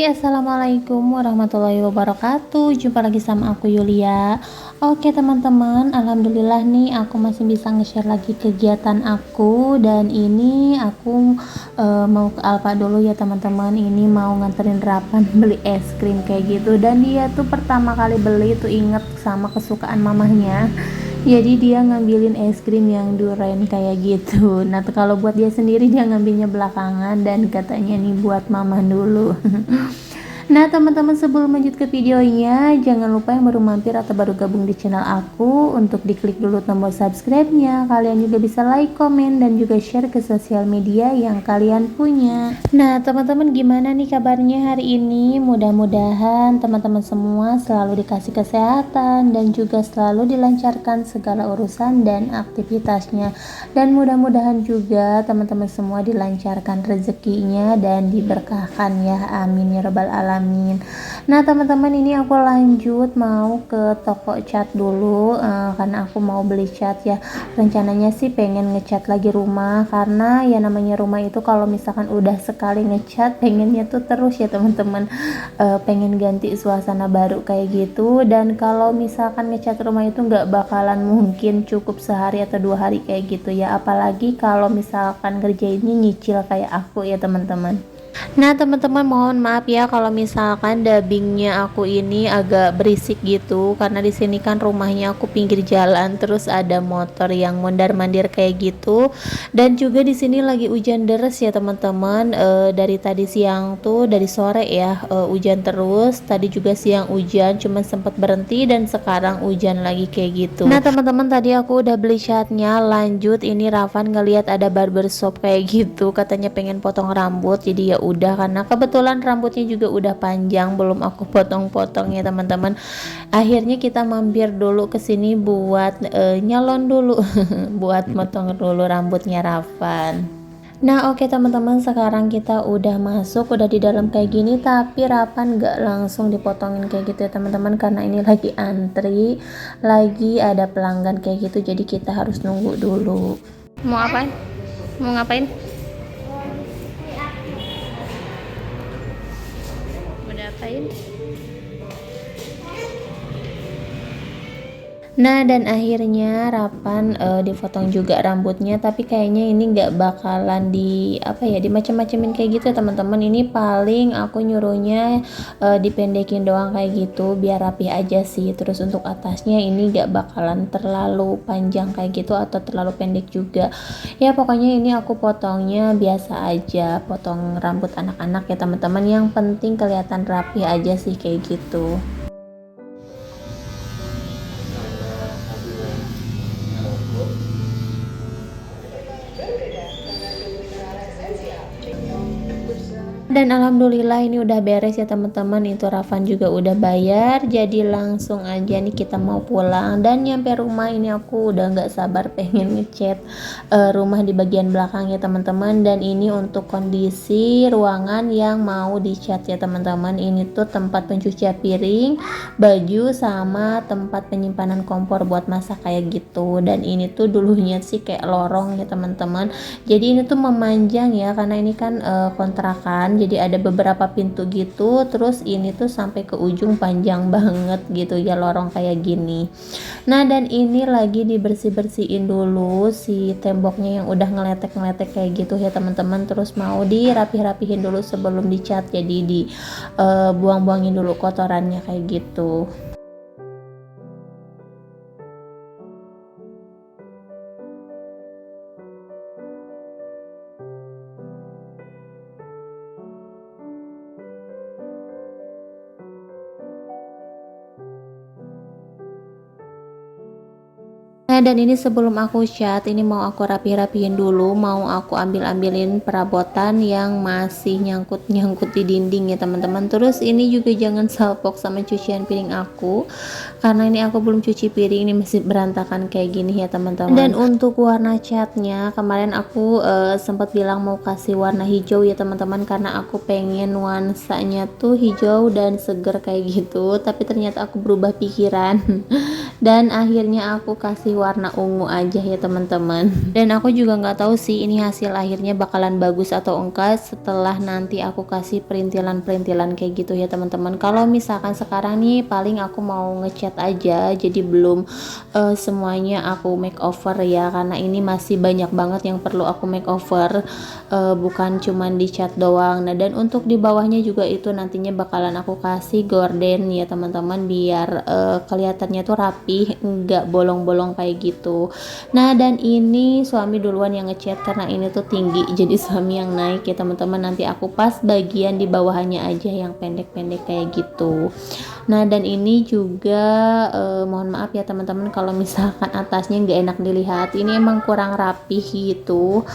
Assalamualaikum warahmatullahi wabarakatuh. Jumpa lagi sama aku Yulia. Oke teman-teman, alhamdulillah nih aku masih bisa nge-share lagi kegiatan aku. Dan ini aku mau ke Alfa dulu ya teman-teman. Ini mau nganterin Rapan beli es krim kayak gitu. Dan dia tuh pertama kali beli tuh inget sama kesukaan mamahnya. Jadi dia ngambilin es krim yang durian kayak gitu. Nah kalau buat dia sendiri dia ngambilnya belakangan dan katanya nih buat mama dulu. Nah teman-teman, sebelum lanjut ke videonya, jangan lupa yang baru mampir atau baru gabung di channel aku untuk diklik dulu tombol subscribe-nya. Kalian juga bisa like, komen, dan juga share ke sosial media yang kalian punya. Nah teman-teman, gimana nih kabarnya hari ini? Mudah-mudahan teman-teman semua selalu dikasih kesehatan dan juga selalu dilancarkan segala urusan dan aktivitasnya. Dan mudah-mudahan juga teman-teman semua dilancarkan rezekinya dan diberkahkan ya, amin ya rabbal alamin. Nah teman-teman, ini aku lanjut mau ke toko cat dulu karena aku mau beli cat ya. Rencananya sih pengen ngecat lagi rumah, karena ya namanya rumah itu kalau misalkan udah sekali ngecat pengennya tuh terus ya teman-teman. Pengen ganti suasana baru kayak gitu. Dan kalau misalkan ngecat rumah itu nggak bakalan mungkin cukup sehari atau 2 hari kayak gitu ya, apalagi kalau misalkan kerjainnya nyicil kayak aku ya teman-teman. Nah teman-teman, mohon maaf ya kalau misalkan dubbingnya aku ini agak berisik gitu, karena di sini kan rumahnya aku pinggir jalan, terus ada motor yang mondar-mandir kayak gitu. Dan juga di sini lagi hujan deras ya teman-teman. Dari tadi siang tuh, dari sore ya hujan terus. Tadi juga siang hujan, cuman sempat berhenti dan sekarang hujan lagi kayak gitu. Nah teman-teman, tadi aku udah beli catnya. Lanjut, ini Ravan ngelihat ada barbershop kayak gitu, katanya pengen potong rambut. Jadi ya udah, karena kebetulan rambutnya juga udah panjang, belum aku potong-potong ya teman-teman. Akhirnya kita mampir dulu ke sini buat nyalon dulu buat motong dulu rambutnya Ravan. Nah oke teman-teman, sekarang kita udah masuk, udah di dalam kayak gini, tapi Rapan nggak langsung dipotongin kayak gitu ya teman-teman, karena ini lagi antri, lagi ada pelanggan kayak gitu, jadi kita harus nunggu dulu. Mau ngapain? Mau ngapain? Udah apain? Nah dan akhirnya Rapan dipotong juga rambutnya, tapi kayaknya ini nggak bakalan di apa ya, dimacem-macemin kayak gitu ya teman-teman. Ini paling aku nyuruhnya dipendekin doang kayak gitu biar rapi aja sih. Terus untuk atasnya ini nggak bakalan terlalu panjang kayak gitu atau terlalu pendek juga ya. Pokoknya ini aku potongnya biasa aja, potong rambut anak-anak ya teman-teman, yang penting kelihatan rapi aja sih kayak gitu. Dan alhamdulillah ini udah beres ya teman-teman. Itu Ravan juga udah bayar, jadi langsung aja nih kita mau pulang. Dan nyampe rumah ini aku udah nggak sabar pengen ngecat rumah di bagian belakang ya teman-teman. Dan ini untuk kondisi ruangan yang mau dicat ya teman-teman. Ini tuh tempat pencucian piring, baju, sama tempat penyimpanan kompor buat masak kayak gitu. Dan ini tuh dulunya sih kayak lorong ya teman-teman, jadi ini tuh memanjang ya, karena ini kan kontrakan, jadi ada beberapa pintu gitu. Terus ini tuh sampai ke ujung, panjang banget gitu ya lorong kayak gini. Nah dan ini lagi dibersih-bersihin dulu si temboknya yang udah ngeletek-ngeletek kayak gitu ya teman-teman. Terus mau dirapih-rapihin dulu sebelum dicat, jadi buang-buangin dulu kotorannya kayak gitu. Nah dan ini sebelum aku cat, ini mau aku rapi-rapihin dulu, mau aku ambil-ambilin perabotan yang masih nyangkut-nyangkut di dinding ya teman-teman. Terus ini juga jangan salpok sama cucian piring aku, karena ini aku belum cuci piring, ini masih berantakan kayak gini ya teman-teman. Dan untuk warna catnya, kemarin aku sempat bilang mau kasih warna hijau ya teman-teman, karena aku pengen nuansanya tuh hijau dan seger kayak gitu. Tapi ternyata aku berubah pikiran dan akhirnya aku kasih warna ungu aja ya teman-teman. Dan aku juga nggak tahu sih ini hasil akhirnya bakalan bagus atau enggak setelah nanti aku kasih perintilan-perintilan kayak gitu ya teman-teman. Kalau misalkan sekarang nih paling aku mau ngecat aja, jadi belum semuanya aku makeover ya, karena ini masih banyak banget yang perlu aku makeover, bukan cuman dicat doang. Nah dan untuk di bawahnya juga itu nantinya bakalan aku kasih gorden ya teman-teman, biar kelihatannya tuh rapih, nggak bolong-bolong kayak gitu. Nah dan ini suami duluan yang ngecat karena ini tuh tinggi, jadi suami yang naik ya teman-teman. Nanti aku pas bagian di bawahnya aja yang pendek-pendek kayak gitu. Nah dan ini juga mohon maaf ya teman-teman kalau misalkan atasnya nggak enak dilihat, ini emang kurang rapih gitu.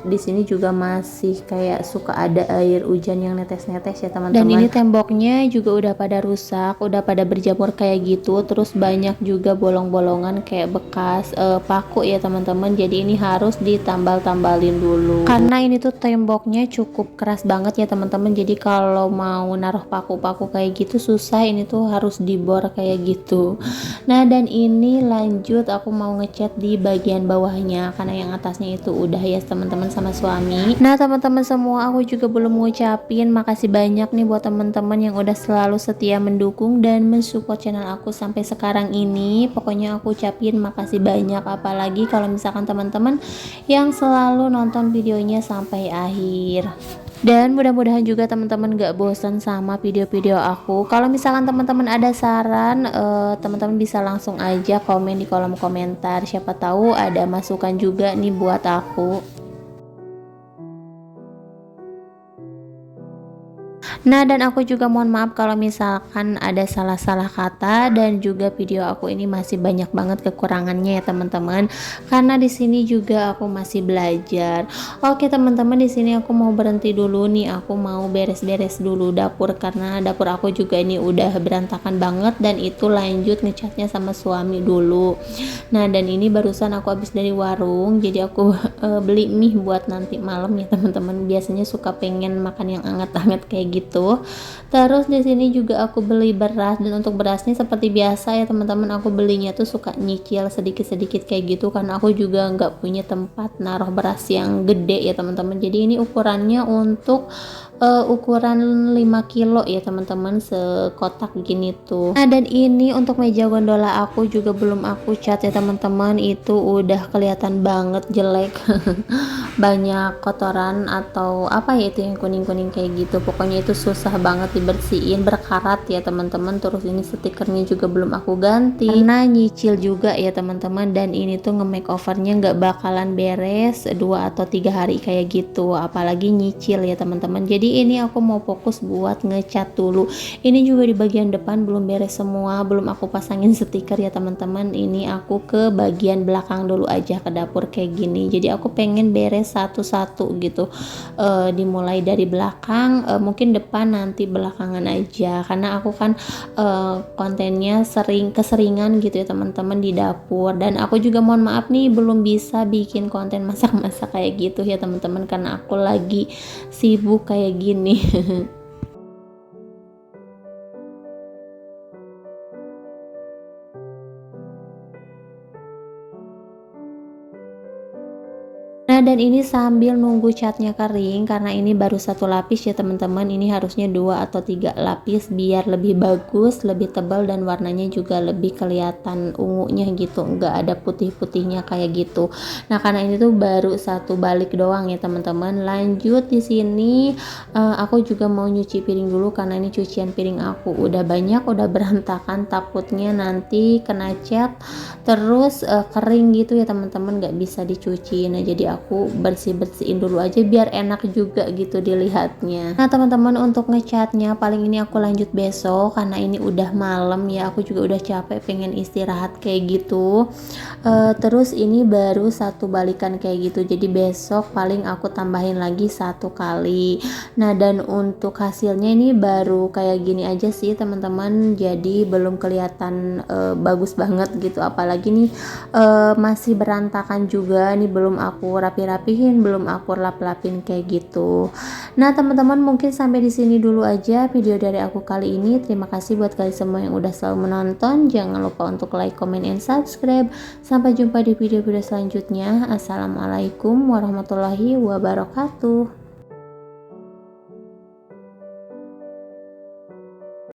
Di sini juga masih kayak suka ada air hujan yang netes-netes ya teman-teman. Dan ini temboknya juga udah pada rusak, udah pada berjamur kayak gitu, terus banyak juga bolong-bolongan kayak bekas paku ya teman-teman. Jadi ini harus ditambal-tambalin dulu karena ini tuh temboknya cukup keras banget ya teman-teman. Jadi kalau mau naruh paku-paku kayak gitu susah, ini tuh harus dibor kayak gitu. Nah dan ini lanjut aku mau ngecat di bagian bawahnya karena yang atasnya itu udah ya teman-teman sama suami. Nah teman-teman semua, aku juga belum ngucapin makasih banyak nih buat teman-teman yang udah selalu setia mendukung dan mensupport channel aku sampai sekarang ini. Pokoknya aku ucapin makasih banyak, apalagi kalau misalkan teman-teman yang selalu nonton videonya sampai akhir. Dan mudah-mudahan juga teman-teman gak bosan sama video-video aku. Kalau misalkan teman-teman ada saran, teman-teman bisa langsung aja komen di kolom komentar. Siapa tahu ada masukan juga nih buat aku. Nah dan aku juga mohon maaf kalau misalkan ada salah-salah kata, dan juga video aku ini masih banyak banget kekurangannya ya teman-teman, karena di sini juga aku masih belajar. Oke teman-teman, di sini aku mau berhenti dulu nih, aku mau beres-beres dulu dapur karena dapur aku juga ini udah berantakan banget, dan itu lanjut ngecatnya sama suami dulu. Nah dan ini barusan aku habis dari warung, jadi aku beli mie buat nanti malam ya teman-teman. Biasanya suka pengen makan yang anget-anget kayak gitu. Terus di sini juga aku beli beras, dan untuk berasnya seperti biasa ya teman-teman, aku belinya tuh suka nyicil sedikit-sedikit kayak gitu karena aku juga nggak punya tempat naruh beras yang gede ya teman-teman. Jadi ini ukurannya untuk ukuran 5 kilo ya teman-teman, sekotak gini tuh. Nah dan ini untuk meja gondola aku juga belum aku cat ya teman-teman, itu udah kelihatan banget jelek. Banyak kotoran atau apa ya itu yang kuning-kuning kayak gitu, pokoknya itu susah banget dibersihin, berkarat ya teman-teman. Terus ini stikernya juga belum aku ganti karena nyicil juga ya teman-teman, dan ini tuh nge-makeovernya nggak bakalan beres 2 atau 3 hari kayak gitu, apalagi nyicil ya teman-teman. Jadi ini aku mau fokus buat ngecat dulu. Ini juga di bagian depan belum beres semua, belum aku pasangin stiker ya teman-teman. Ini aku ke bagian belakang dulu aja, ke dapur kayak gini. Jadi aku pengen beres satu-satu gitu, dimulai dari belakang, mungkin depan nanti belakangan aja, karena aku kan kontennya keseringan gitu ya teman-teman di dapur. Dan aku juga mohon maaf nih belum bisa bikin konten masak-masak kayak gitu ya teman-teman, karena aku lagi sibuk kayak gini. Nah dan ini sambil nunggu catnya kering, karena ini baru satu lapis ya teman-teman. Ini harusnya 2 atau 3 lapis biar lebih bagus, lebih tebal, dan warnanya juga lebih kelihatan ungunya gitu, nggak ada putih-putihnya kayak gitu. Nah karena ini tuh baru satu balik doang ya teman-teman. Lanjut di sini aku juga mau nyuci piring dulu, karena ini cucian piring aku udah banyak, udah berantakan, takutnya nanti kena cat terus kering gitu ya teman-teman, nggak bisa dicuci. Nah jadi aku bersihin dulu aja biar enak juga gitu dilihatnya. Nah teman-teman, untuk ngecatnya paling ini aku lanjut besok karena ini udah malam ya, aku juga udah capek pengen istirahat kayak gitu. Terus ini baru satu balikan kayak gitu, jadi besok paling aku tambahin lagi 1 kali. Nah dan untuk hasilnya ini baru kayak gini aja sih teman-teman, jadi belum kelihatan bagus banget gitu, apalagi nih masih berantakan juga nih, belum aku rapi-rapihin, belum aku lap-lapin kayak gitu. Nah teman-teman, mungkin sampai di sini dulu aja video dari aku kali ini. Terima kasih buat kalian semua yang udah selalu menonton. Jangan lupa untuk like, comment, and subscribe. Sampai jumpa di video-video selanjutnya. Assalamualaikum warahmatullahi wabarakatuh.